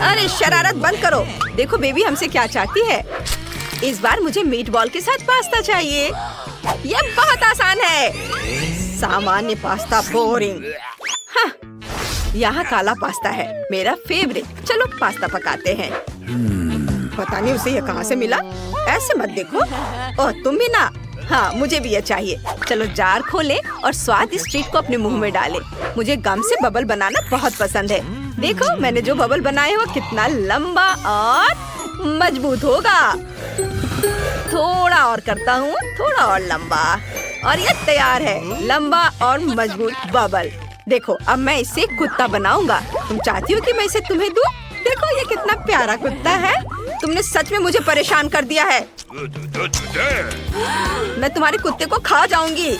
अरे शरारत बंद करो। देखो बेबी हमसे क्या चाहती है। इस बार मुझे मीट बॉल के साथ पास्ता चाहिए। ये बहुत आसान है। सामान्य पास्ता बोरिंग। हाँ, यहाँ काला पास्ता है मेरा फेवरेट। चलो पास्ता पकाते हैं। पता नहीं उसे ये कहाँ से मिला। ऐसे मत देखो। ओह तुम भी ना। हाँ मुझे भी ये चाहिए। चलो जार खोले और स्वादिष्ट ट्रीट को अपने मुंह में डाले। मुझे गम से बबल बनाना बहुत पसंद है। देखो मैंने जो बबल बनाए वो कितना लंबा और मजबूत होगा। थोड़ा और करता हूँ, थोड़ा और लंबा, और ये तैयार है लंबा और मजबूत बबल। देखो अब मैं इससे कुत्ता बनाऊंगा। तुम चाहती हो कि मैं इसे तुम्हें दूं? देखो ये कितना प्यारा कुत्ता है। तुमने सच में मुझे परेशान कर दिया है। मैं तुम्हारे कुत्ते को खा जाऊंगी।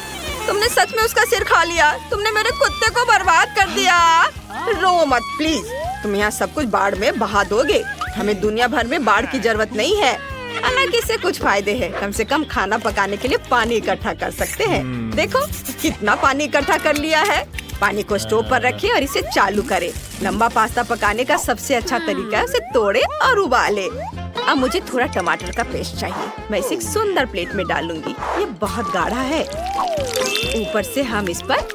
तुमने सच में उसका सिर खा लिया। तुमने मेरे कुत्ते को बर्बाद कर दिया। रो मत प्लीज। तुम यहाँ सब कुछ बाढ़ में बहा दोगे। हमें दुनिया भर में बाढ़ की जरूरत नहीं है। हालांकि इससे कुछ फायदे हैं। कम से कम खाना पकाने के लिए पानी इकट्ठा कर सकते हैं। देखो कितना पानी इकट्ठा कर लिया है। पानी को स्टोव पर रखें और इसे चालू करें। लंबा पास्ता पकाने का सबसे अच्छा तरीका है उसे तोड़े और उबाले। अब मुझे थोड़ा टमाटर का पेस्ट चाहिए। मैं इसे एक सुंदर प्लेट में डालूंगी। ये बहुत गाढ़ा है। ऊपर से हम इस पर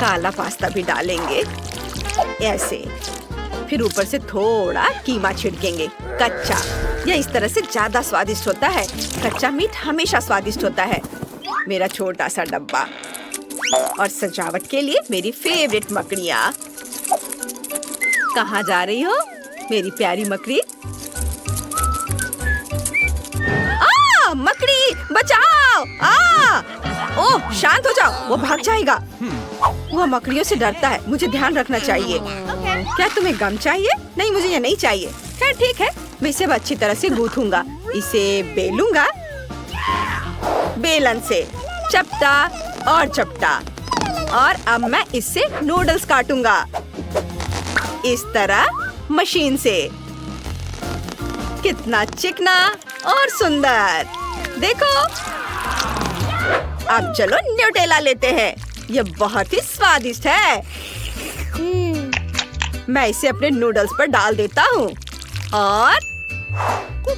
काला पास्ता भी डालेंगे ऐसे। फिर ऊपर से थोड़ा कीमा छिड़केंगे कच्चा। यह इस तरह से ज्यादा स्वादिष्ट होता है। कच्चा मीट हमेशा स्वादिष्ट होता है। मेरा छोटा सा डब्बा और सजावट के लिए मेरी फेवरेट मकड़ियाँ। कहाँ जा रही हो मेरी प्यारी मकड़ी? मकड़ी बचाओ! ओह शांत हो जाओ, वो भाग जाएगा। वो मकड़ियों से डरता है। मुझे ध्यान रखना चाहिए। क्या तुम्हें गम चाहिए? नहीं मुझे ये नहीं चाहिए। खैर ठीक है, मैं इसे अच्छी तरह से गूंथूंगा। इसे बेलूंगा बेलन से, चपटा और चपटा। और अब मैं इससे नूडल्स काटूंगा इस तरह मशीन से। कितना चिकना और सुंदर। देखो अब चलो न्यूटेला लेते हैं। ये बहुत ही स्वादिष्ट है। मैं इसे अपने नूडल्स पर डाल देता हूँ और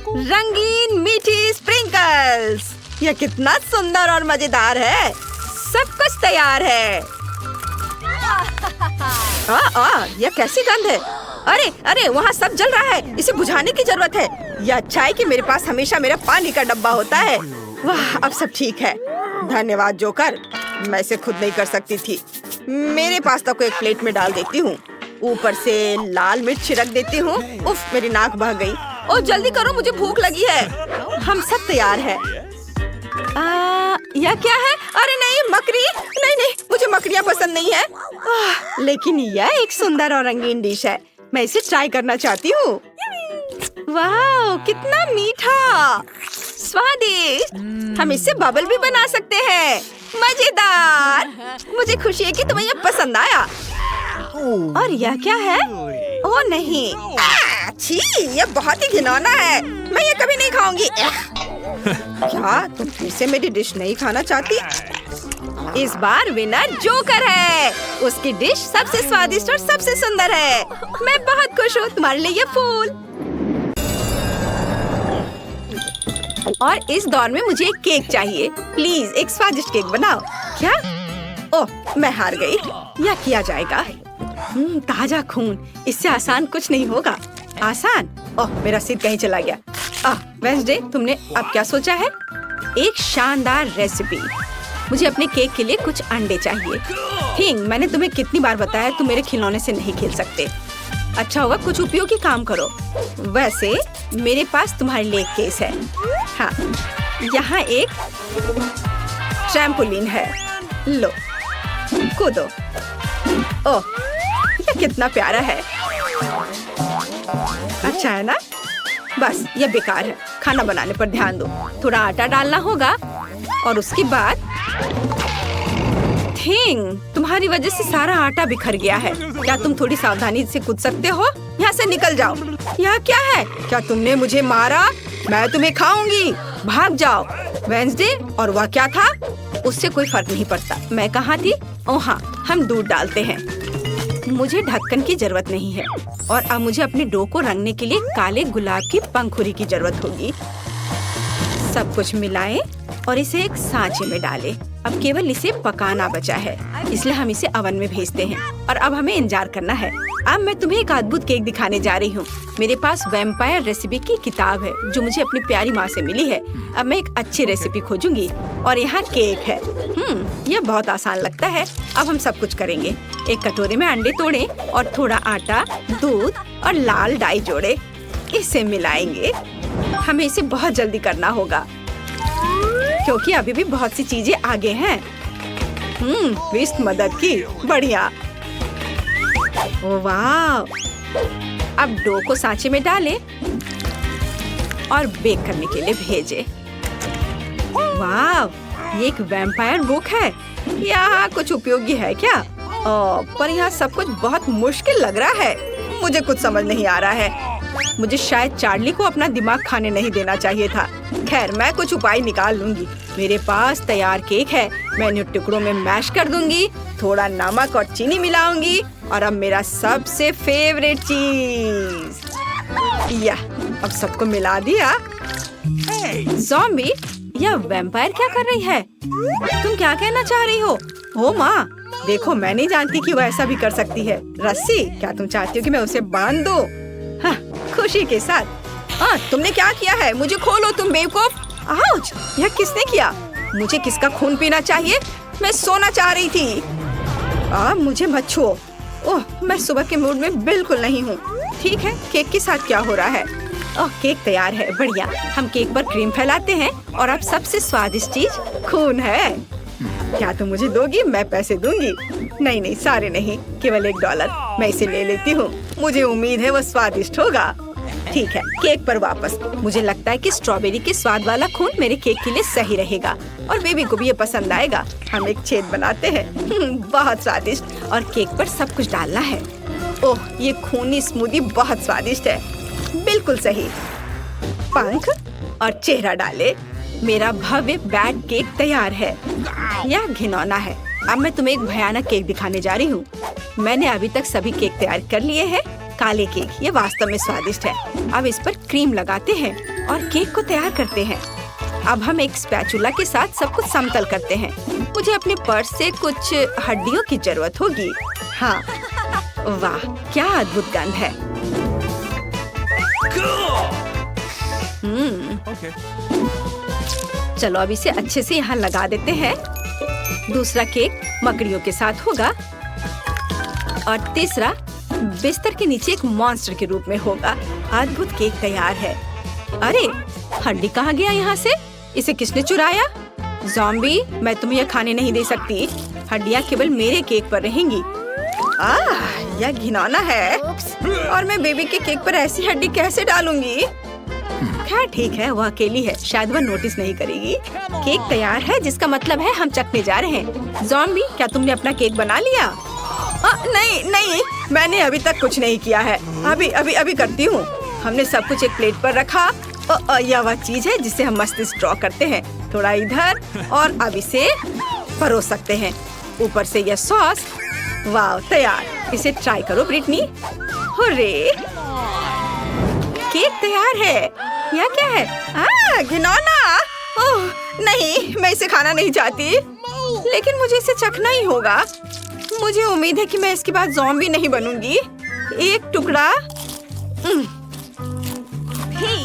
रंगीन मीठी स्प्रिंकल्स। यह कितना सुंदर और मजेदार है। सब कुछ तैयार है। यह कैसी गंध है? अरे अरे वहाँ सब जल रहा है। इसे बुझाने की जरूरत है। यह अच्छा है कि मेरे पास हमेशा मेरा पानी का डब्बा होता है। वाह अब सब ठीक है। धन्यवाद जोकर। मैं इसे खुद नहीं कर सकती थी। मेरे पास्ता को एक प्लेट में डाल देती हूँ। ऊपर से लाल मिर्च छिड़क देती हूँ। उफ मेरी नाक बह गई। ओ जल्दी करो मुझे भूख लगी है। हम सब तैयार है। यह क्या है? अरे नहीं मकड़ी। नहीं नहीं मुझे मकड़ियाँ पसंद नहीं है। लेकिन यह एक सुंदर और रंगीन डिश है। मैं इसे ट्राई करना चाहती हूँ। वाह कितना मीठा स्वादिष्ट। हम इससे बबल भी बना सकते हैं। मजेदार। मुझे खुशी है कि तुम्हें यह पसंद आया। और यह क्या है? ओह नहीं, छी, यह बहुत ही घिनौना है। मैं ये कभी नहीं खाऊंगी। क्या तुम फिर से मेरी डिश नहीं खाना चाहती? इस बार विनर जोकर है। उसकी डिश सबसे स्वादिष्ट और सबसे सुंदर है। मैं बहुत खुश हूँ। तुम्हारे लिए ये फूल। और इस दौर में मुझे एक केक चाहिए। प्लीज एक स्वादिष्ट केक बनाओ। क्या? ओह मैं हार गई। यह किया जाएगा। ताजा खून। इससे आसान कुछ नहीं होगा। आसान? ओह मेरा सिर कहीं चला गया। वेंसडे तुमने अब क्या सोचा है? एक शानदार रेसिपी। मुझे अपने केक के लिए कुछ अंडे चाहिए। थिंग मैंने तुम्हें कितनी बार बताया तुम मेरे खिलौने से नहीं खेल सकते। अच्छा होगा कुछ उपयोगी काम करो। वैसे मेरे पास तुम्हारे लिए एक केस है। हाँ यहाँ एक ट्रैम्पोलिन है। लो कूदो। ओह ये कितना प्यारा है। अच्छा है ना? बस ये बेकार है। खाना बनाने पर ध्यान दो। थोड़ा आटा डालना होगा और उसके बाद थिंग तुम्हारी वजह से सारा आटा बिखर गया है। क्या तुम थोड़ी सावधानी से कूद सकते हो? यहाँ से निकल जाओ। यह क्या है? क्या तुमने मुझे मारा? मैं तुम्हें खाऊंगी। भाग जाओ। वेंसडे और वह क्या था? उससे कोई फर्क नहीं पड़ता। मैं कहाँ थी? ओह हाँ हम दूध डालते हैं। मुझे ढक्कन की जरूरत नहीं है और अब मुझे अपने डो को रंगने के लिए काले गुलाब की पंखुड़ी की जरूरत होगी। सब कुछ मिलाएं और इसे एक सांचे में डालें। अब केवल इसे पकाना बचा है, इसलिए हम इसे ओवन में भेजते हैं और अब हमें इंतजार करना है। अब मैं तुम्हें एक अद्भुत केक दिखाने जा रही हूँ। मेरे पास वैम्पायर रेसिपी की किताब है जो मुझे अपनी प्यारी माँ से मिली है। अब मैं एक अच्छी रेसिपी खोजूंगी और यहाँ केक है। यह बहुत आसान लगता है। अब हम सब कुछ करेंगे। एक कटोरे में अंडे तोड़ें और थोड़ा आटा, दूध और लाल डाई जोड़े। इसे मिलाएंगे। हमें इसे बहुत जल्दी करना होगा क्योंकि अभी भी बहुत सी चीजें आगे हैं। विस्ट मदद की, बढ़िया। वाह! अब डो को सांचे में डालें और बेक करने के लिए भेजें। वाह! ये एक वैम्पायर बुक है। यहाँ कुछ उपयोगी है क्या? पर यहाँ सब कुछ बहुत मुश्किल लग रहा है। मुझे कुछ समझ नहीं आ रहा है। मुझे शायद चार्ली को अपना दिमाग खाने नहीं देना चाहिए था। खैर, मैं कुछ उपाय निकाल लूंगी। मेरे पास तैयार केक है। मैं इन्हें टुकड़ों में मैश कर दूंगी, थोड़ा नमक और चीनी मिलाऊंगी और अब मेरा सबसे फेवरेट चीज, अब सबको मिला दिया। ज़ॉम्बी, यह वैम्पायर क्या कर रही है? तुम क्या कहना चाह रही हो? ओ माँ, देखो, मैं नहीं जानती कि वो ऐसा भी कर सकती है। रस्सी, क्या तुम चाहती हो कि मैं उसे बांध दूं? हाँ, खुशी के साथ। तुमने क्या किया है? मुझे खोलो तुम बेवकूफ। आउच! यह किसने किया? मुझे किसका खून पीना चाहिए? मैं सोना चाह रही थी। मुझे मत छुओ। ओह, मैं सुबह के मूड में बिल्कुल नहीं हूँ। ठीक है, केक के साथ क्या हो रहा है? केक तैयार है, बढ़िया। हम केक पर क्रीम फैलाते हैं और अब सबसे स्वादिष्ट चीज खून है। क्या तुम मुझे दोगी? मैं पैसे दूंगी। नहीं, सारे नहीं, केवल $1। मैं इसे ले लेती हूँ। मुझे उम्मीद है वो स्वादिष्ट होगा। ठीक है, केक पर वापस। मुझे लगता है कि स्ट्रॉबेरी के स्वाद वाला खून मेरे केक के लिए सही रहेगा और बेबी को भी ये पसंद आएगा। हम एक छेद बनाते हैं। बहुत स्वादिष्ट। और केक पर सब कुछ डालना है। ओह, ये खूनी स्मूदी बहुत स्वादिष्ट है। बिल्कुल सही। पंख और चेहरा डाले। मेरा भव्य बैड केक तैयार है। यह घिनौना है। अब मैं तुम्हें एक भयानक केक दिखाने जा रही हूँ। मैंने अभी तक सभी केक तैयार कर लिए हैं। काले केक, ये वास्तव में स्वादिष्ट है। अब इस पर क्रीम लगाते हैं और केक को तैयार करते हैं। अब हम एक स्पैचुला के साथ सब कुछ समतल करते हैं। मुझे अपने पर्स से कुछ हड्डियों की जरूरत होगी। हाँ, वाह, क्या अद्भुत गंध है। चलो अब इसे अच्छे से यहाँ लगा देते हैं। दूसरा केक मकड़ियों के साथ होगा और तीसरा बिस्तर के नीचे एक मॉन्स्टर के रूप में होगा। अद्भुत केक तैयार है। अरे, हड्डी कहाँ गया यहाँ से? इसे किसने चुराया? ज़ॉम्बी, मैं तुम्हें यह खाने नहीं दे सकती। हड्डियाँ केवल मेरे केक पर रहेंगी। यह घिनौना है और मैं बेबी के केक पर ऐसी हड्डी कैसे डालूंगी? खैर ठीक है, वह अकेली है, शायद वह नोटिस नहीं करेगी। केक तैयार है, जिसका मतलब है हम चखने जा रहे हैं। ज़ॉम्बी, क्या तुमने अपना केक बना लिया? नहीं, मैंने अभी तक कुछ नहीं किया है। अभी करती हूँ। हमने सब कुछ एक प्लेट पर रखा। यह वह चीज है जिसे हम मस्तिष्क ड्रॉ करते हैं। थोड़ा इधर और अब इसे परोस सकते हैं। ऊपर से यह सॉस। वाह, तैयार। इसे ट्राई करो ब्रिटनी। हुर्रे! केक तैयार है। यह क्या है? घिनौना! ओह नहीं, मैं इसे खाना नहीं चाहती, लेकिन मुझे इसे चखना ही होगा। मुझे उम्मीद है कि मैं इसके बाद ज़ॉम्बी नहीं बनूंगी। एक टुकड़ा।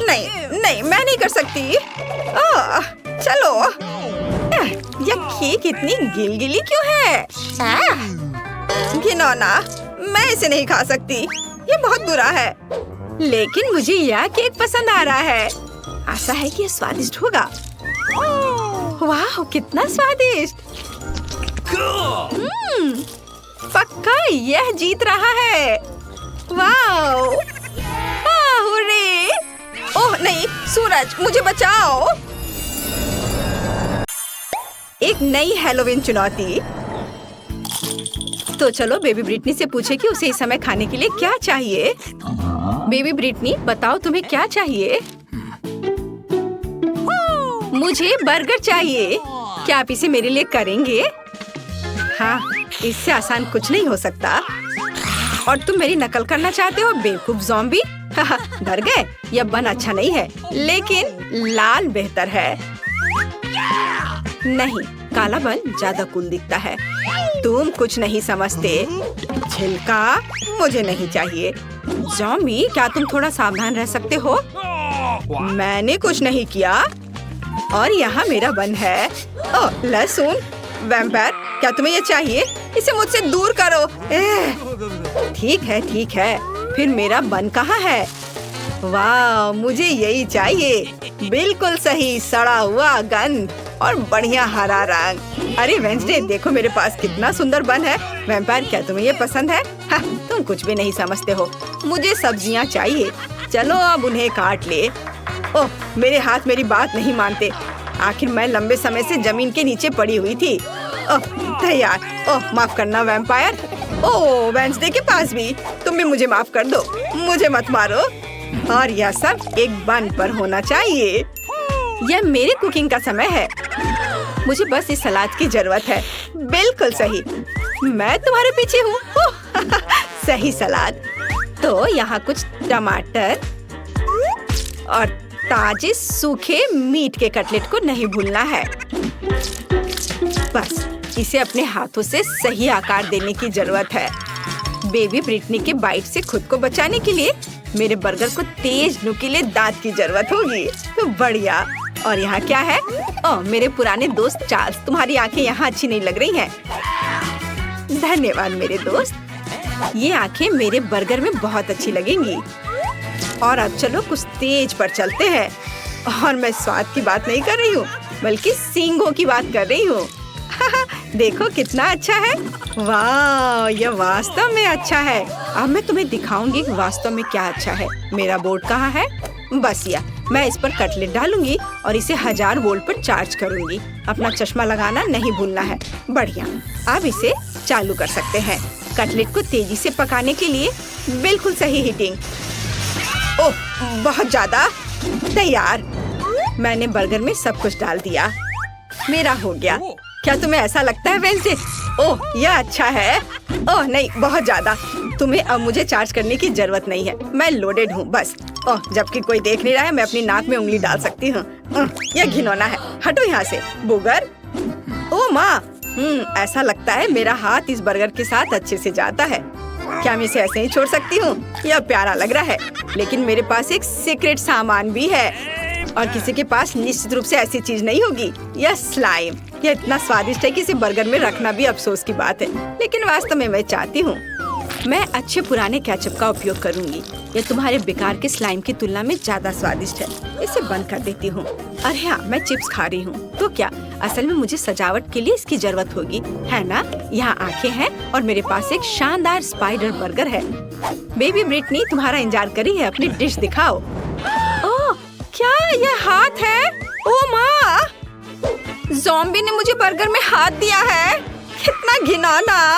नहीं, मैं नहीं कर सकती। चलो। यह केक इतनी गिलगिली क्यों है? घिनौना, मैं इसे नहीं खा सकती। ये बहुत बुरा है। लेकिन मुझे यह केक पसंद आ रहा है। आशा है कि यह स्वादिष्ट होगा। वाह, कितना स्वादिष्ट। पक्का यह जीत रहा है। वाह! हुर्रे! ओह नहीं, सूरज, मुझे बचाओ। एक नई हैलोवीन चुनौती। तो चलो बेबी ब्रिटनी से पूछे कि उसे इस समय खाने के लिए क्या चाहिए। बेबी ब्रिटनी, बताओ तुम्हें क्या चाहिए? मुझे बर्गर चाहिए। क्या आप इसे मेरे लिए करेंगे? हाँ, इससे आसान कुछ नहीं हो सकता। और तुम मेरी नकल करना चाहते हो बेवकूफ ज़ॉम्बी। डर गए? यह बन अच्छा नहीं है, लेकिन लाल बेहतर है। नहीं, काला बन ज्यादा कूल दिखता है। तुम कुछ नहीं समझते। छिलका मुझे नहीं चाहिए। ज़ॉम्बी, क्या तुम थोड़ा सावधान रह सकते हो? मैंने कुछ नहीं किया। और यहाँ मेरा बन है। ओह, लहसुन। वैम्पायर, क्या तुम्हें ये चाहिए? इसे मुझसे दूर करो। ठीक है। फिर मेरा बन कहाँ है? वाह, मुझे यही चाहिए। बिल्कुल सही, सड़ा हुआ गंद और बढ़िया हरा रंग। अरे वेंसडे, देखो मेरे पास कितना सुंदर बन है। वैम्पायर, क्या तुम्हें ये पसंद है? तुम कुछ भी नहीं समझते हो। मुझे सब्जियाँ चाहिए। चलो अब उन्हें काट ले। ओह, मेरे हाथ मेरी बात नहीं मानते। आखिर मैं लंबे समय से जमीन के नीचे पड़ी हुई थी। ओह, तैयार। ओह, माफ करना वैम्पायर। ओह, वेंसडे के पास भी। तुम भी मुझे माफ कर दो। मुझे मत मारो। और यह सब एक बन पर होना चाहिए। यह मेरी कुकिंग का समय है। मुझे बस इस सलाद की जरूरत है। बिल्कुल सही, मैं तुम्हारे पीछे हूँ। सही सलाद। तो यहाँ कुछ टमाटर और ताजे सूखे मीट के कटलेट को नहीं भूलना है। बस इसे अपने हाथों से सही आकार देने की जरूरत है। बेबी ब्रिटनी के बाइट से खुद को बचाने के लिए मेरे बर्गर को तेज नुकीले दांत की जरूरत होगी। तो बढ़िया। और यहाँ क्या है? ओह, मेरे पुराने दोस्त चार्ल्स, तुम्हारी आंखें यहाँ अच्छी नहीं लग रही हैं। धन्यवाद मेरे दोस्त। ये आंखें मेरे बर्गर में बहुत अच्छी लगेंगी। और अब चलो कुछ तेज पर चलते हैं। और मैं स्वाद की बात नहीं कर रही हूँ, बल्कि सींगों की बात कर रही हूँ। देखो कितना अच्छा है। वाह, यह वास्तव में अच्छा है। अब मैं तुम्हें दिखाऊंगी कि वास्तव में क्या अच्छा है। मेरा बोर्ड कहाँ है? बस या मैं इस पर कटलेट डालूंगी और इसे 1000 वोल्ट पर चार्ज करूंगी। अपना चश्मा लगाना नहीं भूलना है। बढ़िया, अब इसे चालू कर सकते हैं। कटलेट को तेजी से पकाने के लिए बिल्कुल सही हीटिंग। ओह, बहुत ज्यादा। तैयार। मैंने बर्गर में सब कुछ डाल दिया। मेरा हो गया। क्या तुम्हें ऐसा लगता है वेंसडे? ओह, यह अच्छा है। ओह नहीं, बहुत ज्यादा। तुम्हें अब मुझे चार्ज करने की जरूरत नहीं है। मैं लोडेड हूँ बस। ओह, जबकि कोई देख नहीं रहा है, मैं अपनी नाक में उंगली डाल सकती हूँ। यह घिनौना है। हटो यहाँ से बुगर। ओह माँ, ऐसा लगता है मेरा हाथ इस बर्गर के साथ अच्छे से जाता है। क्या मैं इसे ऐसे ही छोड़ सकती हूँ? यह प्यारा लग रहा है, लेकिन मेरे पास एक सीक्रेट सामान भी है। और किसी के पास निश्चित रूप से ऐसी चीज नहीं होगी। यह स्लाइम। यह इतना स्वादिष्ट है कि इसे बर्गर में रखना भी अफसोस की बात है, लेकिन वास्तव में मैं चाहती हूँ। मैं अच्छे पुराने केचप का उपयोग करूंगी। यह तुम्हारे बेकार के स्लाइम की तुलना में ज्यादा स्वादिष्ट है। इसे बंद कर देती हूँ। अरे हाँ, मैं चिप्स खा रही हूँ। तो क्या असल में मुझे सजावट के लिए इसकी जरूरत होगी, है ना? यहाँ आंखें हैं और मेरे पास एक शानदार स्पाइडर बर्गर है। बेबी ब्रिटनी तुम्हारा इंतजार कर रही है। अपनी डिश दिखाओ। ओह, क्या यह हाथ है? ओह माँ, ज़ॉम्बी ने मुझे बर्गर में हाथ दिया है। कितना घिनौना।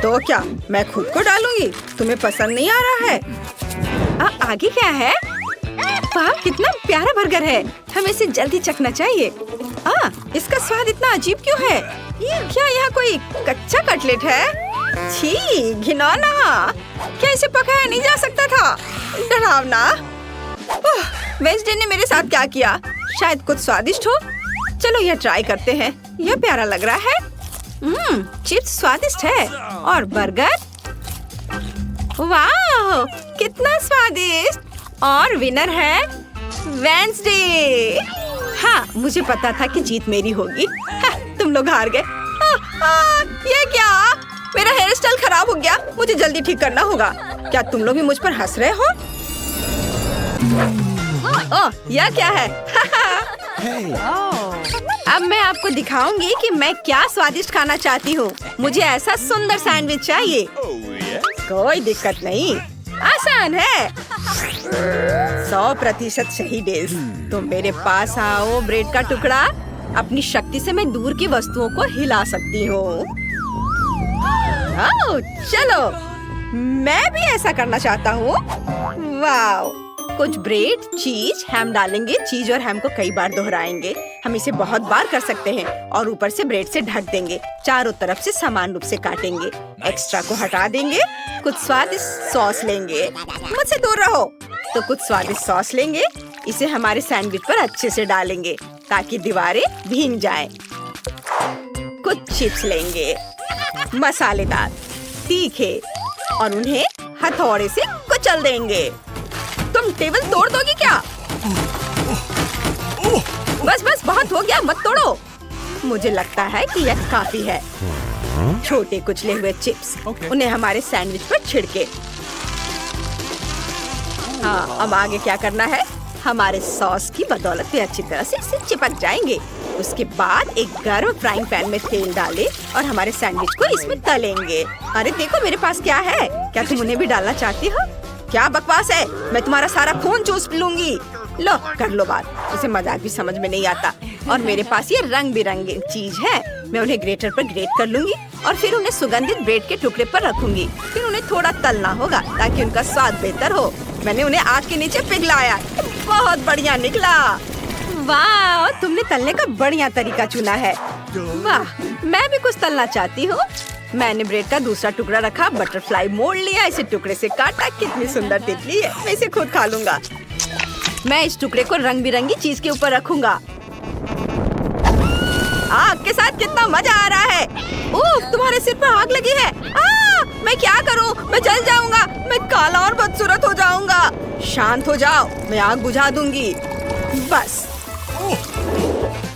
तो क्या मैं खुद को डालूंगी? तुम्हें पसंद नहीं आ रहा है? आगे क्या है? वाह, कितना प्यारा बर्गर है। हमें इसे जल्दी चखना चाहिए। इसका स्वाद इतना अजीब क्यों है? क्या यहाँ कोई कच्चा कटलेट है? छी, घिनौना। क्या इसे पकाया नहीं जा सकता था? डरावना। वेंसडे ने मेरे साथ क्या किया? शायद कुछ स्वादिष्ट हो। चलो यह ट्राई करते हैं। यह प्यारा लग रहा है। चिप्स स्वादिष्ट है और बर्गर, वाह कितना स्वादिष्ट। और विनर है वेंसडे। हाँ, मुझे पता था कि जीत मेरी होगी। तुम लोग हार गए। ये क्या? मेरा हेयर स्टाइल खराब हो गया। मुझे जल्दी ठीक करना होगा। क्या तुम लोग भी मुझ पर हंस रहे हो? ओह, यह क्या है? अब मैं आपको दिखाऊंगी कि मैं क्या स्वादिष्ट खाना चाहती हूँ। मुझे ऐसा सुंदर सैंडविच चाहिए। कोई दिक्कत नहीं, आसान है। 100% सही डेज। तो मेरे पास आओ ब्रेड का टुकड़ा। अपनी शक्ति से मैं दूर की वस्तुओं को हिला सकती हूँ। चलो, मैं भी ऐसा करना चाहता हूँ। वाह, कुछ ब्रेड, चीज, हैम डालेंगे। चीज और हैम को कई बार दोहराएंगे। हम इसे बहुत बार कर सकते हैं और ऊपर से ब्रेड से ढक देंगे। चारों तरफ से समान रूप से काटेंगे। एक्स्ट्रा को हटा देंगे। कुछ स्वादिष्ट सॉस लेंगे। मुझसे दूर रहो। तो कुछ स्वादिष्ट सॉस लेंगे। इसे हमारे सैंडविच पर अच्छे से डालेंगे ताकि दीवारें भीग जाएं। कुछ चिप्स लेंगे, मसालेदार, तीखे, और उन्हें हथौड़े से कुचल देंगे। तुम टेबल तोड़ दोगी क्या? बस बस बहुत हो गया, मत तोड़ो। मुझे लगता है कि यह काफी है। छोटे कुचले हुए चिप्स, उन्हें हमारे सैंडविच पर छिड़के। हाँ, अब आगे क्या करना है? हमारे सॉस की बदौलत ये अच्छी तरह से इसे चिपक जाएंगे। उसके बाद एक गर्म फ्राइंग पैन में तेल डालें और हमारे सैंडविच को इसमें तलेंगे। अरे देखो मेरे पास क्या है। क्या तुम उन्हें भी डालना चाहती हो? क्या बकवास है, मैं तुम्हारा सारा खून चूस लूंगी। लो कर लो बात। उसे मजाक भी समझ में नहीं आता। और मेरे पास ये रंग बिरंगी चीज है। मैं उन्हें ग्रेटर पर ग्रेट कर लूंगी और फिर उन्हें सुगंधित ब्रेड के टुकड़े पर रखूंगी। फिर उन्हें थोड़ा तलना होगा ताकि उनका स्वाद बेहतर हो। मैंने उन्हें आग के नीचे पिघलाया। बहुत बढ़िया निकला। वाह, तुमने तलने का बढ़िया तरीका चुना है। वाह, मैं भी कुछ तलना चाहती हूँ। मैंने ब्रेड का दूसरा टुकड़ा रखा, बटरफ्लाई मोड़ लिया, इसे टुकड़े से काटा। कितनी सुंदर तितली है। मैं इसे खुद खा लूंगा। मैं इस टुकड़े को रंग बिरंगी चीज के ऊपर रखूंगा। आग के साथ कितना मजा आ रहा है। ओह, तुम्हारे सिर पर आग लगी है। मैं क्या करूं? मैं जल जाऊंगा। मैं काला और बदसूरत हो जाऊंगा। शांत हो जाओ, मैं आग बुझा दूंगी। बस,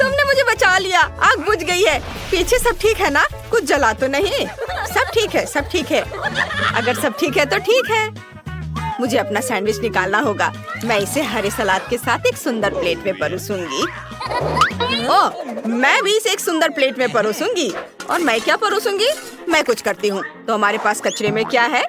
तुमने मुझे बचा लिया। आग बुझ गई है। पीछे सब ठीक है ना? कुछ जला तो नहीं? सब ठीक है, सब ठीक है। अगर सब ठीक है तो ठीक है। मुझे अपना सैंडविच निकालना होगा। मैं इसे हरे सलाद के साथ एक सुंदर प्लेट में परोसूंगी। ओह, मैं भी इसे एक सुंदर प्लेट में परोसूंगी। और मैं क्या परोसूंगी? मैं कुछ करती हूँ। तो हमारे पास कचरे में क्या है?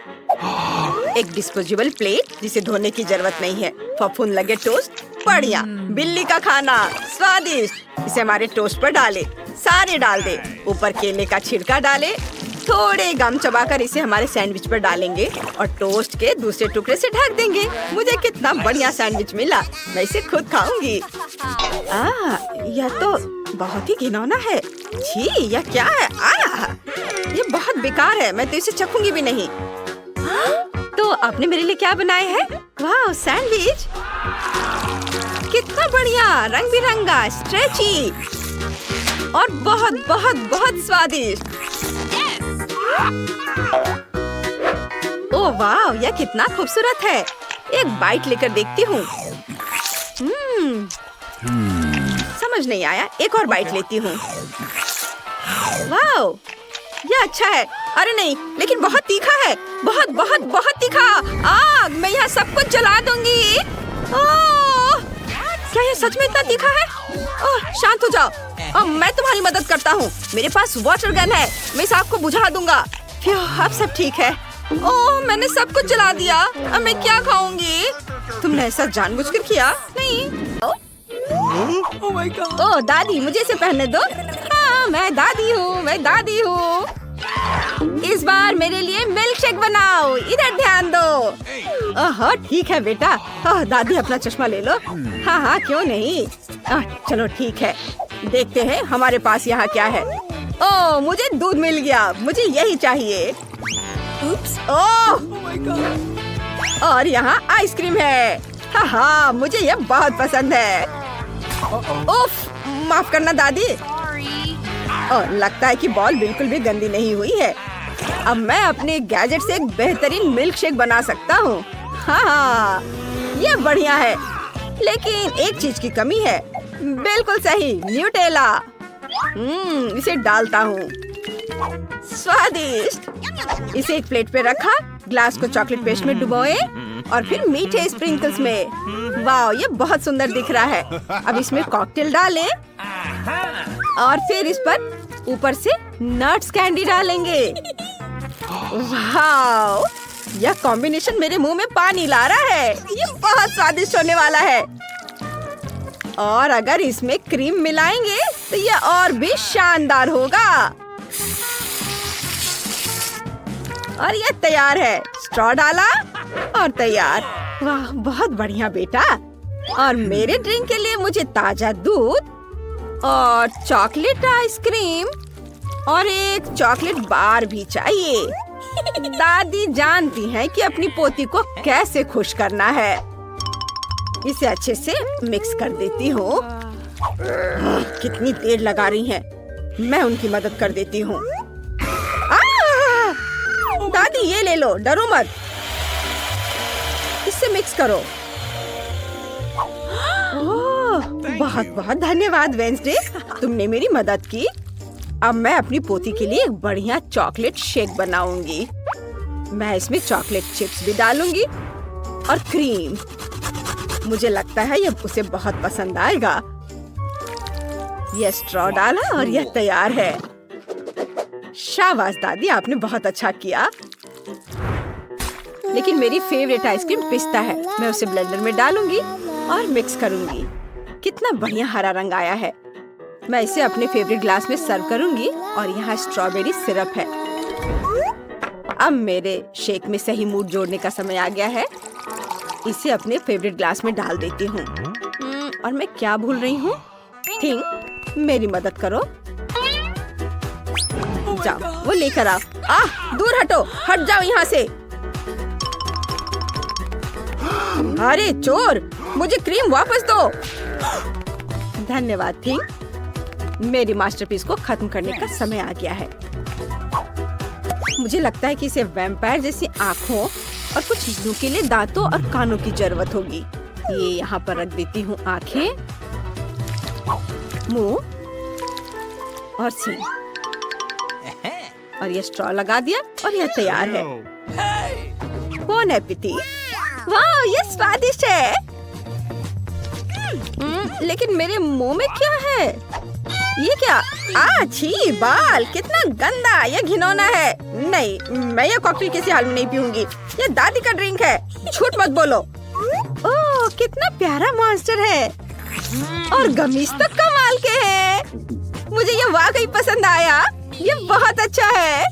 एक डिस्पोजेबल प्लेट जिसे धोने की जरूरत नहीं है। फफूंद लगे टोस्ट, बढ़िया। बिल्ली का खाना, स्वादिष्ट। इसे हमारे टोस्ट पर डाले। सारे डाल दे। ऊपर केले का छिड़का डाले। थोड़े गम चबाकर इसे हमारे सैंडविच पर डालेंगे और टोस्ट के दूसरे टुकड़े से ढक देंगे। मुझे कितना बढ़िया सैंडविच मिला। मैं इसे खुद खाऊंगी। यह तो बहुत ही घिनौना है। छी, यह क्या है? ये बहुत बेकार है। मैं तो इसे चखूंगी भी नहीं। तो आपने मेरे लिए क्या बनाए हैं? वाह, सैंडविच कितना बढ़िया, रंग बिरंगा, स्ट्रेची और बहुत बहुत बहुत स्वादिष्ट। ओह वाह, यह कितना खूबसूरत है। एक बाइट लेकर देखती हूँ। समझ नहीं आया। एक और बाइट लेती हूँ। वाह, यह अच्छा है। अरे नहीं, लेकिन बहुत तीखा है। बहुत बहुत बहुत तीखा। आग, मैं यहाँ सब कुछ जला दूंगी। ओह, क्या यह सच में इतना तीखा है? ओह, शांत हो जाओ। अब मैं तुम्हारी मदद करता हूँ। मेरे पास वाटर गन है। मैं इस आग को बुझा दूंगा। अब सब ठीक है। ओह, मैंने सब कुछ जला दिया। अब मैं क्या खाऊंगी? तुमने ऐसा जानबूझकर किया? नहीं। ओह दादी, मुझे इसे पहनने दो। हाँ, मैं दादी हूँ। मैं दादी हूँ। इस बार मेरे लिए मिल्क शेक बनाओ। इधर ध्यान दो। हाँ ठीक है बेटा। दादी अपना चश्मा ले लो। हाँ हाँ, क्यों नहीं। चलो ठीक है, देखते हैं हमारे पास यहाँ क्या है। ओह, मुझे दूध मिल गया। मुझे यही चाहिए। ओह, और यहाँ आइसक्रीम है। हाँ हाँ, मुझे यह बहुत पसंद है। उफ, माफ करना दादी। और लगता है कि बॉल बिल्कुल भी गंदी नहीं हुई है। अब मैं अपने गैजेट से एक बेहतरीन मिल्क शेक बना सकता हूँ। हाँ, ये बढ़िया है। लेकिन एक चीज की कमी है। बिल्कुल सही, न्यूटेला। इसे डालता हूँ। स्वादिष्ट। इसे एक प्लेट पे रखा। ग्लास को चॉकलेट पेस्ट में डुबोए और फिर मीठे स्प्रिंकल्स में। वाह, ये बहुत सुंदर दिख रहा है। अब इसमें कॉकटेल डालें और फिर इस पर ऊपर से नट्स कैंडी डालेंगे। वाह, यह कॉम्बिनेशन मेरे मुंह में पानी ला रहा है। ये बहुत स्वादिष्ट होने वाला है। और अगर इसमें क्रीम मिलाएंगे तो यह और भी शानदार होगा। और यह तैयार है। स्ट्रॉ डाला और तैयार। वाह, बहुत बढ़िया बेटा। और मेरे ड्रिंक के लिए मुझे ताजा दूध और चॉकलेट आइसक्रीम और एक चॉकलेट बार भी चाहिए। दादी जानती हैं कि अपनी पोती को कैसे खुश करना है। इसे अच्छे से मिक्स कर देती हूँ। कितनी देर लगा रही हैं? मैं उनकी मदद कर देती हूँ। दादी ये ले लो, डरो मत। इससे मिक्स करो। बहुत बहुत धन्यवाद वेंसडे, तुमने मेरी मदद की। अब मैं अपनी पोती के लिए एक बढ़िया चॉकलेट शेक बनाऊंगी। मैं इसमें चॉकलेट चिप्स भी डालूंगी और क्रीम। मुझे लगता है ये उसे बहुत पसंद आएगा। यह स्ट्रॉ डाला और यह तैयार है। शाबाश दादी, आपने बहुत अच्छा किया। लेकिन मेरी फेवरेट आइसक्रीम पिस्ता है। मैं उसे ब्लेंडर में डालूंगी और मिक्स करूंगी। कितना बढ़िया हरा रंग आया है। मैं इसे अपने फेवरेट ग्लास में सर्व करूंगी और यहाँ स्ट्रॉबेरी सिरप है। अब मेरे शेक में सही मूड जोड़ने का समय आ गया है। इसे अपने फेवरेट ग्लास में डाल देती हूँ। और मैं क्या भूल रही हूँ? थिंक, मेरी मदद करो। जाओ, वो लेकर आओ। दूर हटो, हट जाओ यहाँ से। अरे चोर, मुझे क्रीम वापस दो। धन्यवाद थिंक। मेरी मास्टरपीस को खत्म करने का समय आ गया है। मुझे लगता है कि इसे वैम्पायर जैसी आँखों और कुछ नुकीले दांतों और कानों की जरूरत होगी। ये यहाँ पर रख देती हूँ। आँखें, मुंह और सींग। और ये स्ट्रॉ लगा दिया और यह तैयार है। Bone appétit. वाह, ये स्वादिष्ट है। लेकिन मेरे मुंह में क्या है? ये क्या? छी, बाल, कितना गंदा, ये घिनौना है। नहीं, मैं ये कॉकटेल किसी हाल में नहीं पीऊंगी। ये दादी का ड्रिंक है। झूठ मत बोलो। ओह, कितना प्यारा मॉन्स्टर है। और गमीज तो कमाल के हैं। मुझे ये वाकई पसंद आया। ये बहुत अच्छा है।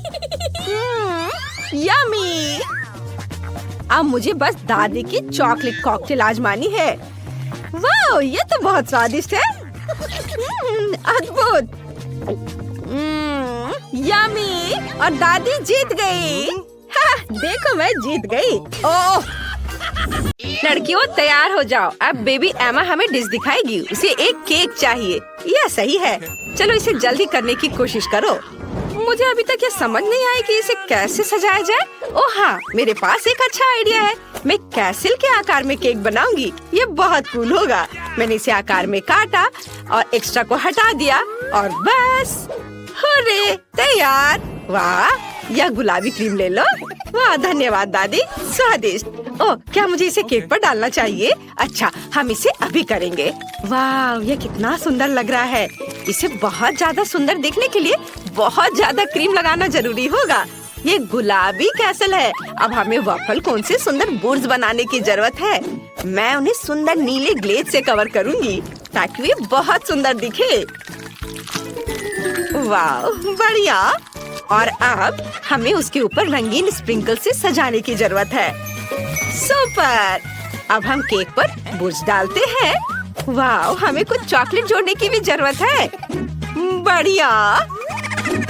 यम्मी। अब मुझे बस दादी की चॉकलेट कॉकटेल आजमानी है। वाह, ये तो बहुत स्वादिष्ट है। अद्भुत। यम्मी। और दादी जीत गई। देखो, मैं जीत गई। ओह, लड़कियों तैयार हो जाओ। अब बेबी एमा हमें डिश दिखाएगी। उसे एक केक चाहिए। यह सही है। चलो इसे जल्दी करने की कोशिश करो। मुझे अभी तक ये समझ नहीं आया कि इसे कैसे सजाया जाए। ओह हाँ, मेरे पास एक अच्छा आइडिया है। मैं कैसल के आकार में केक बनाऊंगी। ये बहुत कूल होगा। मैंने इसे आकार में काटा और एक्स्ट्रा को हटा दिया और बस हुर्रे, तैयार। वाह, यह गुलाबी क्रीम ले लो। वाह, धन्यवाद दादी, स्वादिष्ट। ओह, क्या मुझे इसे केक पर डालना चाहिए? अच्छा, हम इसे अभी करेंगे। वाह, यह कितना सुंदर लग रहा है। इसे बहुत ज्यादा सुंदर देखने के लिए बहुत ज्यादा क्रीम लगाना जरूरी होगा। ये गुलाबी कैसल है। अब हमें वफल कोन से सुंदर बोर्ड्स बनाने की जरूरत है। मैं उन्हें सुंदर नीले ग्लेज से कवर करूंगी ताकि वे बहुत सुंदर दिखे। वाह, बढ़िया। और अब हमें उसके ऊपर रंगीन स्प्रिंकल से सजाने की जरूरत है। सुपर। अब हम केक पर बुर्ज डालते हैं। वाह, हमें कुछ चॉकलेट जोड़ने की भी जरूरत है। बढ़िया।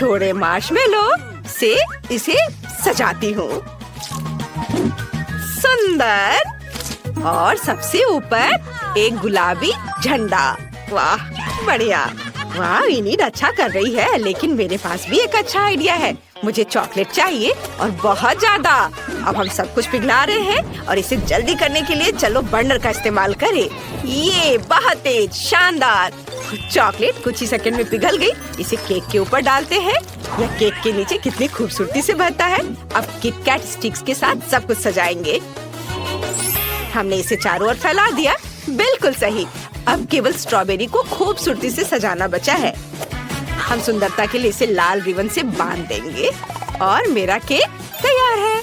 थोड़े मार्शमेलो से इसे सजाती हूँ। सुंदर। और सबसे ऊपर एक गुलाबी झंडा। वाह, बढ़िया। वाह, इनीड अच्छा कर रही है। लेकिन मेरे पास भी एक अच्छा आइडिया है। मुझे चॉकलेट चाहिए और बहुत ज्यादा। अब हम सब कुछ पिघला रहे हैं और इसे जल्दी करने के लिए चलो बर्नर का इस्तेमाल करें। ये बहुत तेज, शानदार। चॉकलेट कुछ ही सेकंड में पिघल गई। इसे केक के ऊपर डालते हैं। यह केक के नीचे कितनी खूबसूरती से बहता है। अब किट कैट स्टिक्स के साथ सब कुछ सजाएंगे। हमने इसे चारों ओर फैला दिया। बिल्कुल सही। अब केवल स्ट्रॉबेरी को खूबसूरती से सजाना बचा है। हम सुंदरता के लिए इसे लाल रिबन से बांध देंगे और मेरा केक तैयार है।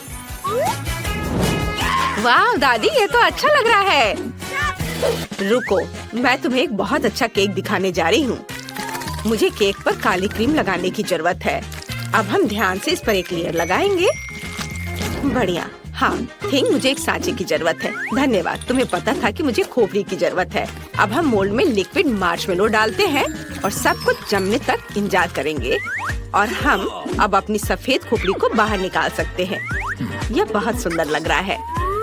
वाह दादी, ये तो अच्छा लग रहा है। रुको, मैं तुम्हें एक बहुत अच्छा केक दिखाने जा रही हूँ। मुझे केक पर काली क्रीम लगाने की जरूरत है। अब हम ध्यान से इस पर एक लेयर लगाएंगे। बढ़िया। हाँ थिंक मुझे एक सांचे की जरूरत है। धन्यवाद, तुम्हें पता था कि मुझे खोपड़ी की जरूरत है। अब हम मोल्ड में लिक्विड मार्शमेलो डालते हैं और सब कुछ जमने तक इंतजार करेंगे और हम अब अपनी सफेद खोपड़ी को बाहर निकाल सकते हैं। यह बहुत सुंदर लग रहा है।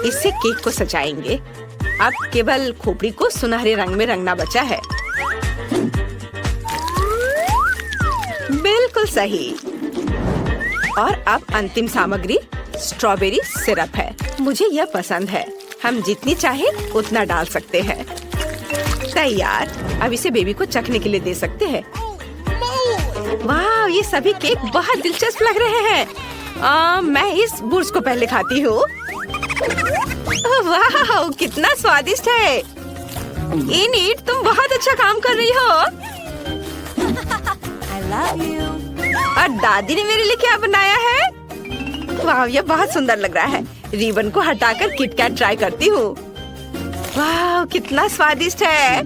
इससे केक को सजाएंगे। अब केवल खोपड़ी को सुनहरे रंग में रंगना बचा है। बिल्कुल सही। और अब अंतिम सामग्री स्ट्रॉबेरी सिरप है। मुझे यह पसंद है। हम जितनी चाहे उतना डाल सकते हैं। तैयार। अब इसे बेबी को चखने के लिए दे सकते हैं। वाह, ये सभी केक बहुत दिलचस्प लग रहे हैं। मैं इस बुर्ज को पहले खाती हूँ। वाह, कितना स्वादिष्ट है। इनीट, तुम बहुत अच्छा काम कर रही हो। I love you. और दादी ने मेरे लिए क्या बनाया है? वाह, ये बहुत सुंदर लग रहा है। रिबन को हटाकर किटकैट ट्राई करती हूँ। वाह, कितना स्वादिष्ट है।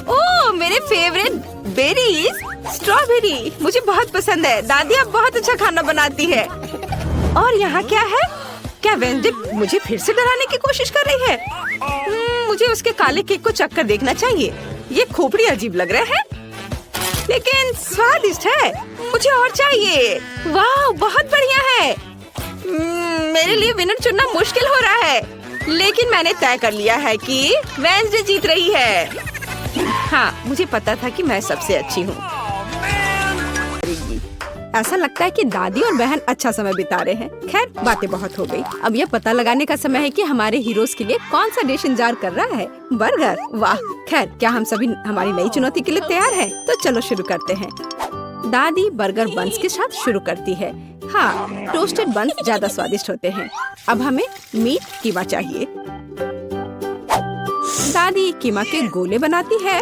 ओह, मेरे फेवरेट बेरीज स्ट्रॉबेरी मुझे बहुत पसंद है। दादी अब बहुत अच्छा खाना बनाती है। और यहाँ क्या है? क्या वेंसडे मुझे फिर से डराने की कोशिश कर रही है? मुझे उसके काले केक को चखकर देखना चाहिए। ये खोपड़ी अजीब लग रहा है, लेकिन स्वादिष्ट है। मुझे और चाहिए। वाह, बहुत बढ़िया है। मेरे लिए विनर चुनना मुश्किल हो रहा है, लेकिन मैंने तय कर लिया है कि वेंसडे जीत रही है। हाँ, मुझे पता था कि मैं सबसे अच्छी हूँ। ऐसा लगता है कि दादी और बहन अच्छा समय बिता रहे हैं। खैर, बातें बहुत हो गई। अब यह पता लगाने का समय है कि हमारे हीरोज के लिए कौन सा डिश इंतजार कर रहा है। बर्गर। वाह, खैर क्या हम सभी हमारी नई चुनौती के लिए तैयार हैं? तो चलो शुरू करते हैं। दादी बर्गर बन्स के साथ शुरू करती है। हाँ, टोस्टेड बन्स ज्यादा स्वादिष्ट होते हैं। अब हमें मीट कीमा चाहिए। दादी कीमा के गोले बनाती है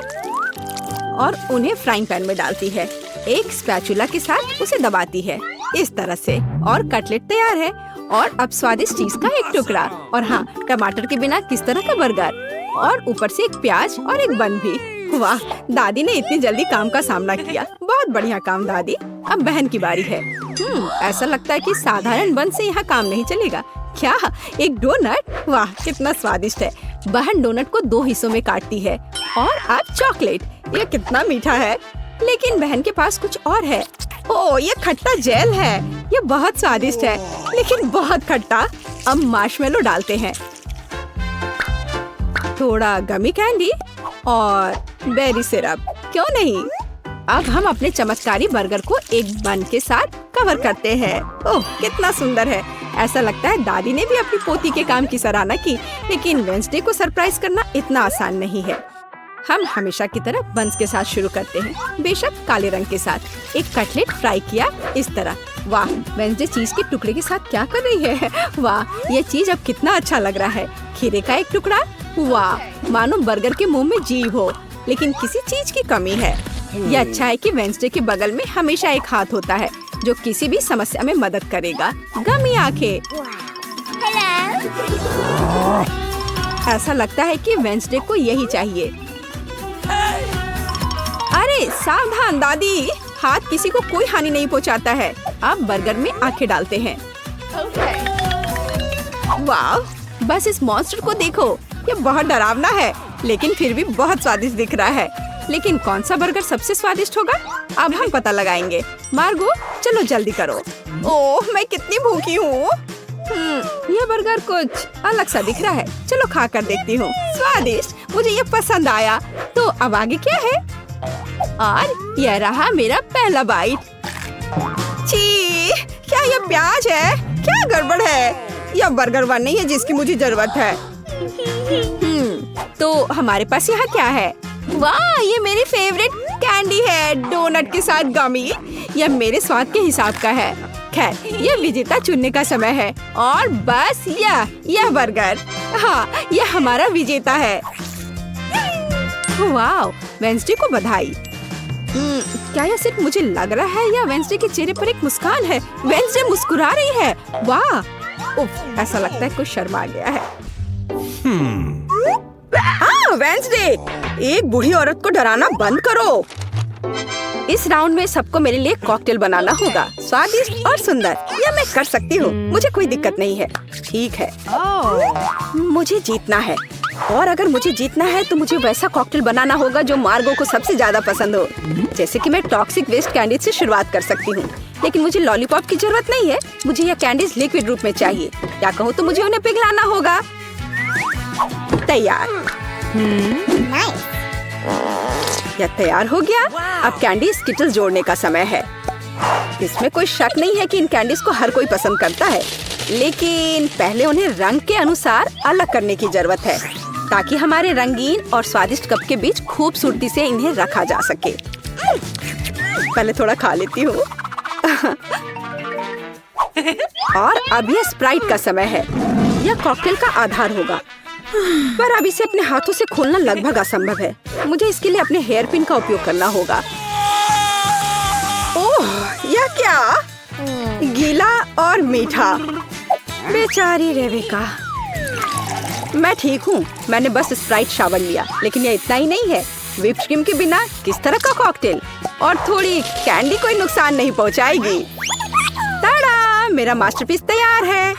और उन्हें फ्राइंग पैन में डालती है। एक स्पैचुला के साथ उसे दबाती है इस तरह से, और कटलेट तैयार है। और अब स्वादिष्ट चीज का एक टुकड़ा, और हाँ, टमाटर के बिना किस तरह का बर्गर, और ऊपर से एक प्याज और एक बन भी। वाह, दादी ने इतनी जल्दी काम का सामना किया। बहुत बढ़िया काम दादी। अब बहन की बारी है। ऐसा लगता है कि साधारण बन से यहाँ काम नहीं चलेगा। क्या, एक डोनट? वाह, कितना स्वादिष्ट है। बहन डोनट को 2 हिस्सों में काटती है। और अब चॉकलेट। यह कितना मीठा है, लेकिन बहन के पास कुछ और है। ओह, ये खट्टा जेल है। ये बहुत स्वादिष्ट है, लेकिन बहुत खट्टा। अब मार्शमेलो डालते हैं, थोड़ा गमी कैंडी और बेरी सिरप। क्यों नहीं? अब हम अपने चमत्कारी बर्गर को एक बन के साथ कवर करते हैं। ओह, कितना सुंदर है। ऐसा लगता है दादी ने भी अपनी पोती के काम की सराहना की। लेकिन वेंसडे को सरप्राइज करना इतना आसान नहीं है। हम हमेशा की तरह बन्स के साथ शुरू करते हैं, बेशक काले रंग के साथ। एक कटलेट फ्राई किया इस तरह। वाह, वेंसडे चीज के टुकड़े के साथ क्या कर रही है? वाह, ये चीज अब कितना अच्छा लग रहा है। खीरे का एक टुकड़ा। वाह, मानो बर्गर के मुंह में जीभ हो, लेकिन किसी चीज की कमी है। यह अच्छा है कि वेंसडे के बगल में हमेशा एक हाथ होता है जो किसी भी समस्या में मदद करेगा। गमी आंखें। ऐसा लगता है कि वेंसडे को यही चाहिए। अरे सावधान दादी, हाथ किसी को कोई हानि नहीं पहुंचाता है। अब बर्गर में आंखें डालते हैं। वाह, बस इस मॉन्स्टर को देखो। ये बहुत डरावना है, लेकिन फिर भी बहुत स्वादिष्ट दिख रहा है। लेकिन कौन सा बर्गर सबसे स्वादिष्ट होगा? अब हम पता लगाएंगे। मार्गो, चलो जल्दी करो। ओह, मैं कितनी भूखी हूँ। यह बर्गर कुछ अलग सा दिख रहा है। चलो खा कर देखती हूँ। स्वादिष्ट, मुझे ये पसंद आया। तो अब आगे क्या है? और यह रहा मेरा पहला बाइट। छी, क्या यह प्याज है? क्या गड़बड़ है? यह बर्गर वन नहीं है जिसकी मुझे जरूरत है। तो हमारे पास यहाँ क्या है? वाह, ये मेरी फेवरेट कैंडी है, डोनट के साथ गमी। यह मेरे स्वाद के हिसाब का है। खैर, यह विजेता चुनने का समय है। और बस यह बर्गर। हाँ, यह हमारा विजेता है। वाह, वेंसडे को बधाई। क्या यह सिर्फ मुझे लग रहा है या वेंसडे के चेहरे पर एक मुस्कान है? वेंसडे मुस्कुरा रही है। वाह, उफ, ऐसा लगता है कुछ शर्मा गया है। वेंसडे, एक बूढ़ी औरत को डराना बंद करो। इस राउंड में सबको मेरे लिए कॉकटेल बनाना होगा, स्वादिष्ट और सुंदर। यह मैं कर सकती हूँ, मुझे कोई दिक्कत नहीं है। ठीक है, मुझे जीतना है, और अगर मुझे जीतना है तो मुझे वैसा कॉकटेल बनाना होगा जो मार्गो को सबसे ज्यादा पसंद हो। जैसे कि मैं टॉक्सिक वेस्ट कैंडी से शुरुआत कर सकती हूँ, लेकिन मुझे लॉलीपॉप की जरूरत नहीं है। मुझे यह कैंडीज लिक्विड रूप में चाहिए, या कहूँ तो मुझे उन्हें पिघलाना होगा। तैयार। यह तैयार हो गया। अब कैंडी स्किटल्स जोड़ने का समय है। इसमें कोई शक नहीं है कि इन कैंडीज को हर कोई पसंद करता है, लेकिन पहले उन्हें रंग के अनुसार अलग करने की जरूरत है, ताकि हमारे रंगीन और स्वादिष्ट कप के बीच खूबसूरती से इन्हें रखा जा सके। पहले थोड़ा खा लेती हूँ। और अब यह स्प्राइट का समय है। यह कॉकटेल का आधार होगा, पर अब इसे अपने हाथों से खोलना लगभग असंभव है। मुझे इसके लिए अपने हेयर पिन का उपयोग करना होगा। ओह, यह क्या? गीला और मीठा। बेचारी रेबिका। मैं ठीक हूँ, मैंने बस स्प्राइट शावर लिया, लेकिन यह इतना ही नहीं है। व्हिप क्रीम के बिना किस तरह का कॉकटेल? और थोड़ी कैंडी कोई नुकसान नहीं पहुँचाएगी। ताड़ा, मेरा मास्टरपीस तैयार है।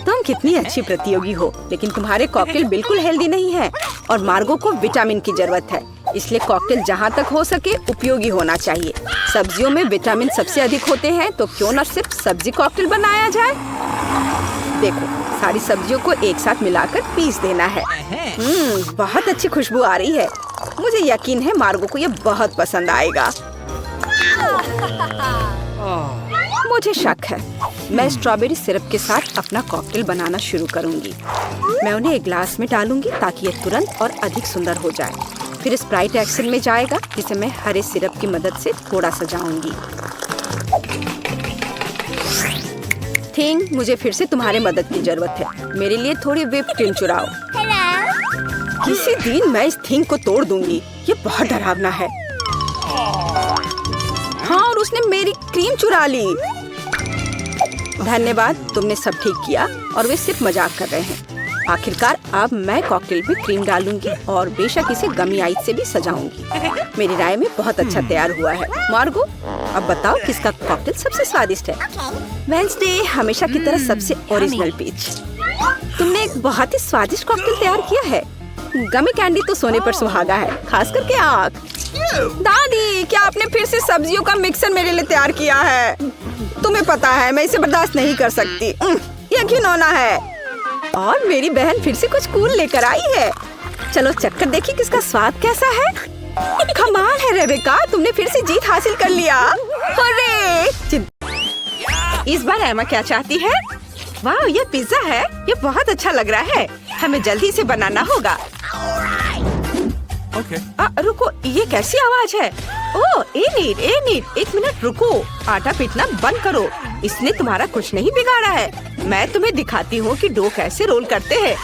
तुम कितनी अच्छी प्रतियोगी हो, लेकिन तुम्हारे कॉकटेल बिल्कुल हेल्दी नहीं है, और मार्गो को विटामिन की जरूरत है। इसलिए कॉकटेल जहाँ तक हो सके उपयोगी होना चाहिए। सब्जियों में विटामिन सबसे अधिक होते हैं, तो क्यों न सिर्फ सब्जी कॉकटेल बनाया जाए। देखो, सारी सब्जियों को एक साथ मिलाकर पीस देना है। बहुत अच्छी खुशबू आ रही है। मुझे यकीन है मार्गो को यह बहुत पसंद आएगा। मुझे शक है। मैं स्ट्रॉबेरी सिरप के साथ अपना कॉकटेल बनाना शुरू करूंगी। मैं उन्हें एक ग्लास में डालूंगी ताकि यह तुरंत और अधिक सुंदर हो जाए। फिर स्प्राइट एक्शन में जाएगा, जिसे मैं हरे सिरप की मदद से थोड़ा सजाऊंगी। थिंग, मुझे फिर से तुम्हारे मदद की जरूरत है। मेरे लिए थोड़ी व्हिप क्रीम चुराओ। किसी दिन मैं इस थिंग को तोड़ दूंगी। ये बहुत डरावना है। हाँ, और उसने मेरी क्रीम चुरा ली। धन्यवाद, तुमने सब ठीक किया, और वे सिर्फ मजाक कर रहे हैं। आखिरकार अब मैं कॉकटेल में क्रीम डालूंगी और बेशक इसे गमी आइस से भी सजाऊंगी। मेरी राय में बहुत अच्छा तैयार हुआ है। मार्गो, अब बताओ किसका कॉकटेल सबसे स्वादिष्ट है? वेंसडे हमेशा की तरह सबसे ओरिजिनल पीच। तुमने एक बहुत ही स्वादिष्ट कॉकटेल तैयार किया है। गमी कैंडी तो सोने पर सुहागा है, खास करके आँख। दादी, क्या आपने फिर से सब्जियों का मिक्सर मेरे लिए तैयार किया है? तुम्हें पता है मैं इसे बर्दाश्त नहीं कर सकती। यह घिनौना है। और मेरी बहन फिर से कुछ कूल लेकर आई है। चलो चक्कर देखिए किसका स्वाद कैसा है। कमाल है रेबेका, तुमने फिर से जीत हासिल कर लिया। अरे! इस बार एमा क्या चाहती है? वाह, ये पिज्जा है। ये बहुत अच्छा लग रहा है। हमें जल्दी से बनाना होगा। रुको, ये कैसी आवाज है? ओह, एनीट, एक मिनट रुको। आटा पीटना बंद करो। इसने तुम्हारा कुछ नहीं बिगाड़ा है। मैं तुम्हें दिखाती हूँ कि डो कैसे रोल करते हैं।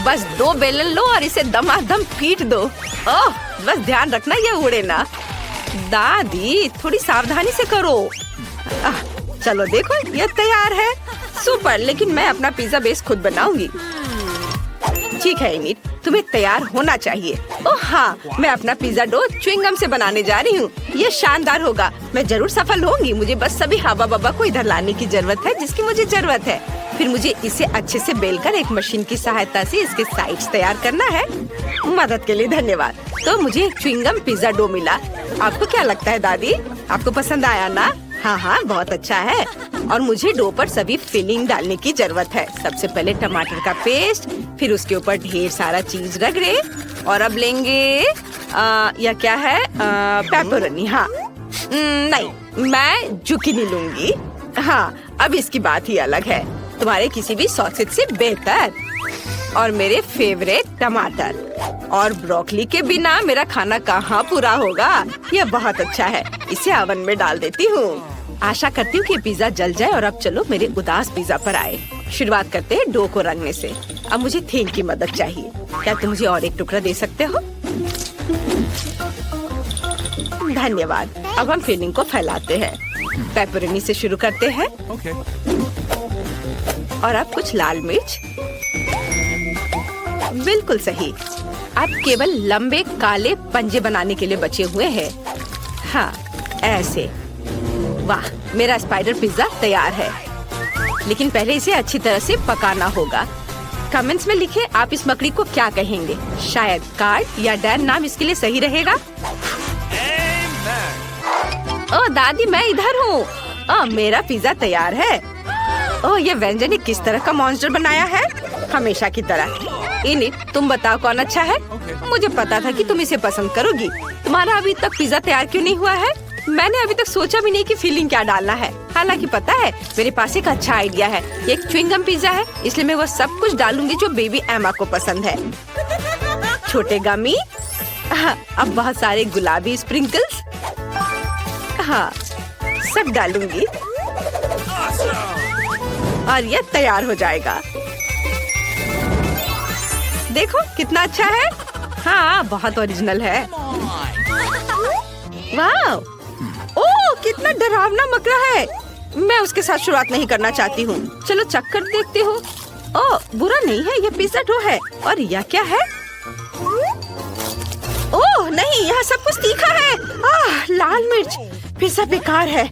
बस 2 बेलन लो और इसे दमादम पीट दो। ओह, बस ध्यान रखना ये उड़े ना। दादी, थोड़ी सावधानी से करो। चलो देखो, ये तैयार है। सुपर, लेकिन मैं अपना पिज्जा बेस खुद बनाऊंगी। ठीक है एनीट, तुम्हें तैयार होना चाहिए। ओह हाँ, मैं अपना पिज्जा डो च्युइंगम से बनाने जा रही हूँ। ये शानदार होगा। मैं जरूर सफल होंगी। मुझे बस सभी हवा बब्बा को इधर लाने की जरूरत है जिसकी मुझे जरूरत है। फिर मुझे इसे अच्छे से बेलकर एक मशीन की सहायता से इसके साइड्स तैयार करना है। मदद के लिए धन्यवाद। तो मुझे एक च्युइंगम पिज्जा डो मिला। आपको क्या लगता है दादी? आपको पसंद आया ना? हाँ, बहुत अच्छा है। और मुझे डो पर सभी फिलिंग डालने की जरूरत है। सबसे पहले टमाटर का पेस्ट, फिर उसके ऊपर ढेर सारा चीज रगड़े, और अब लेंगे यह क्या है? पेपरोनी। हाँ, नहीं, मैं जुकीनी लूंगी। हाँ, अब इसकी बात ही अलग है। तुम्हारे किसी भी सॉसेज से बेहतर। और मेरे फेवरेट टमाटर और ब्रोकली के बिना मेरा खाना कहाँ पूरा होगा। यह बहुत अच्छा है। इसे ओवन में डाल देती हूँ। आशा करती हूँ कि पिज्जा जल जाए। और अब चलो मेरे उदास पिज्जा पर आए। शुरुआत करते हैं डो को रंगने से। अब मुझे थिंग की मदद चाहिए। क्या तुम मुझे और एक टुकड़ा दे सकते हो? धन्यवाद। अब हम फिलिंग को फैलाते हैं। पेपरोनी से शुरू करते हैं। और अब कुछ लाल मिर्च। बिल्कुल सही। अब केवल लंबे काले पंजे बनाने के लिए बचे हुए हैं। हाँ, ऐसे। वाह, मेरा स्पाइडर पिज्जा तैयार है, लेकिन पहले इसे अच्छी तरह से पकाना होगा। कमेंट्स में लिखें आप इस मकड़ी को क्या कहेंगे। शायद कार्ड या डैन नाम इसके लिए सही रहेगा। ओह दादी, मैं इधर हूँ। मेरा पिज्जा तैयार है। ओह, ये व्यंजन ने किस तरह का मॉन्स्टर बनाया है? हमेशा की तरह। इनिट, तुम बताओ कौन अच्छा है? मुझे पता था कि तुम इसे पसंद करोगी। तुम्हारा अभी तक पिज्जा तैयार क्यों नहीं हुआ है? मैंने अभी तक सोचा भी नहीं कि फिलिंग क्या डालना है। हालांकि पता है, मेरे पास एक अच्छा आइडिया है। ये एक च्युइंगम पिज्जा है, इसलिए मैं वो सब कुछ डालूंगी जो बेबी एमा को पसंद है। छोटे गमी, अब बहुत सारे गुलाबी स्प्रिंकल्स, हाँ सब डालूंगी और ये तैयार हो जाएगा। देखो कितना अच्छा है। हाँ, बहुत ओरिजिनल है। वाह, ओह कितना डरावना मकड़ा है। मैं उसके साथ शुरुआत नहीं करना चाहती हूँ। चलो चक्कर देखते हो। ओह, बुरा नहीं है, ये पिज्जा डो है। और यह क्या है? ओह नहीं, यहाँ सब कुछ तीखा है। लाल मिर्च। पिज्जा बेकार है।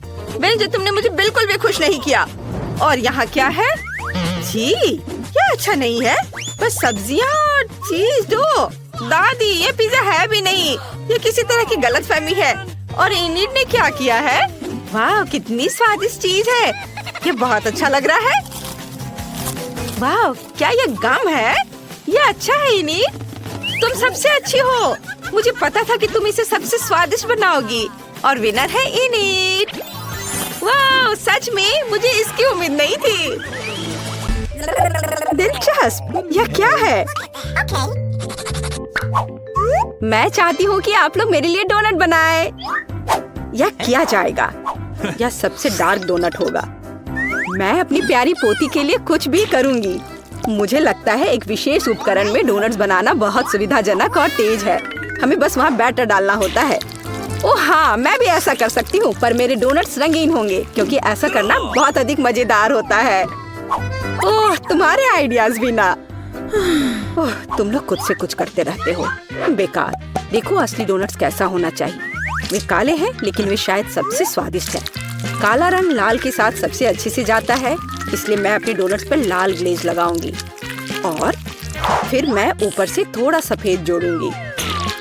जो तुमने मुझे बिल्कुल भी खुश नहीं किया। और यहाँ क्या है? जी, ये अच्छा नहीं है। बस सब्जियाँ और चीज दो। दादी, ये पिज्जा है भी नहीं, ये किसी तरह की गलतफहमी है। और इनिट ने क्या किया है? वाह, कितनी स्वादिष्ट चीज है। ये बहुत अच्छा लग रहा है। वाह, क्या ये गम है? ये अच्छा है इनिट, तुम सबसे अच्छी हो। मुझे पता था कि तुम इसे सबसे स्वादिष्ट बनाओगी। और विनर है इनिट। वाह, सच में मुझे इसकी उम्मीद नहीं थी। दिलचस्प, यह क्या है? मैं चाहती हूँ कि आप लोग मेरे लिए डोनट बनाएं। यह किया जाएगा। यह सबसे डार्क डोनट होगा। मैं अपनी प्यारी पोती के लिए कुछ भी करूँगी। मुझे लगता है एक विशेष उपकरण में डोनट्स बनाना बहुत सुविधाजनक और तेज है। हमें बस वहाँ बैटर डालना होता है। ओह हाँ, मैं भी ऐसा कर सकती हूँ, पर मेरे डोनट्स रंगीन होंगे क्योंकि ऐसा करना बहुत अधिक मजेदार होता है। ओह, तुम्हारे आइडियाज भी ना। ओह, तुम लोग खुद से कुछ करते रहते हो, बेकार। देखो असली डोनट्स कैसा होना चाहिए। वे काले हैं, लेकिन वे शायद सबसे स्वादिष्ट हैं। काला रंग लाल के साथ सबसे अच्छे से जाता है, इसलिए मैं अपने डोनट्स पर लाल ग्लेज लगाऊंगी और फिर मैं ऊपर से थोड़ा सफेद जोड़ूंगी,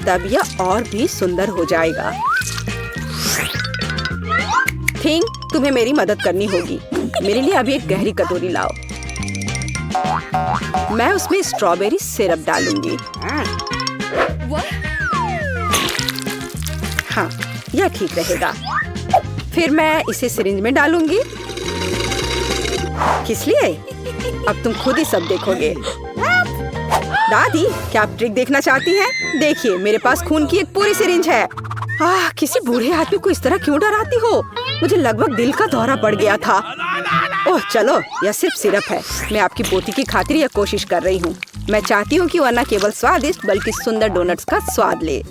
तब यह और भी सुंदर हो जाएगा। थिंक, तुम्हें मेरी मदद करनी होगी। मेरे लिए अभी एक गहरी कटोरी लाओ। मैं उसमें स्ट्रॉबेरी सिरप डालूंगी। हाँ, यह ठीक रहेगा। फिर मैं इसे सिरिंज में डालूंगी। किस लिए? अब तुम खुद ही सब देखोगे। दादी, क्या आप ट्रिक देखना चाहती हैं? देखिए, मेरे पास खून की एक पूरी सिरिंज है। किसी बूढ़े आदमी को इस तरह क्यों डराती हो? मुझे लगभग दिल का दौरा पड़ गया था। ओह चलो, यह सिर्फ सिरप है। मैं आपकी पोती की खातिर यह कोशिश कर रही हूँ। मैं चाहती हूँ कि वह न केवल स्वादिष्ट बल्कि सुंदर डोनट्स का स्वाद ले।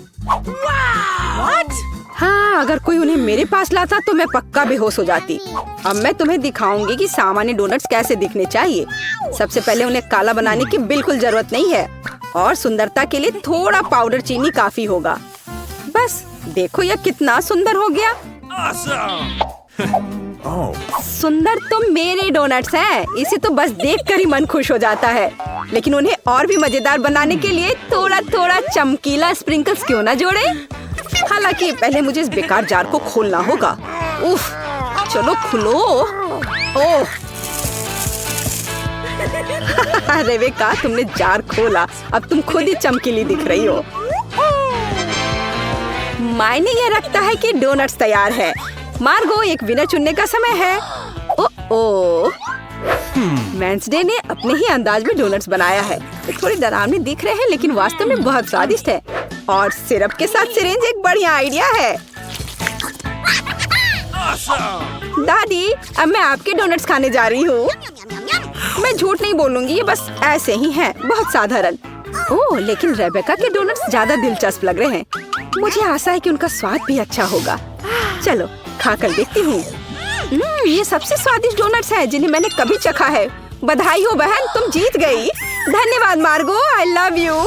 हाँ, अगर कोई उन्हें मेरे पास लाता तो मैं पक्का बेहोश हो जाती। अब मैं तुम्हें दिखाऊंगी कि सामान्य डोनट्स कैसे दिखने चाहिए। सबसे पहले उन्हें काला बनाने की बिल्कुल जरूरत नहीं है और सुंदरता के लिए थोड़ा पाउडर चीनी काफी होगा। बस देखो, यह कितना सुंदर हो गया। सुंदर तो मेरे डोनट्स हैं। इसे तो बस देखकर ही मन खुश हो जाता है। लेकिन उन्हें और भी मजेदार बनाने के लिए थोड़ा थोड़ा चमकीला स्प्रिंकल्स क्यों ना जोड़े? हालांकि पहले मुझे इस बेकार जार को खोलना होगा। उफ, चलो खुलो। ओह रेबेका, तुमने जार खोला। अब तुम खुद ही चमकीली दिख रही हो। मायने ये रखता है कि डोनट्स तैयार है। मार्गो, एक विनर चुनने का समय है। ओह, वेंसडे ने अपने ही अंदाज में डोनट्स बनाया है। ये थोड़े डरावने दिख रहे हैं, लेकिन वास्तव में बहुत स्वादिष्ट है। और सिरप के साथ सिरिंज एक बढ़िया आइडिया है। दादी, अब मैं आपके डोनट्स खाने जा रही हूँ। मैं झूठ नहीं बोलूंगी, ये बस ऐसे ही हैं, बहुत साधारण। ओह, लेकिन रेबेका के डोनट्स ज्यादा दिलचस्प लग रहे हैं। मुझे आशा है कि उनका स्वाद भी अच्छा होगा। चलो खाकर देखती हूँ। ये सबसे स्वादिष्ट डोनट्स हैं जिन्हें मैंने कभी चखा है। बधाई हो बहन, तुम जीत गई। धन्यवाद मार्गो, आई लव यू।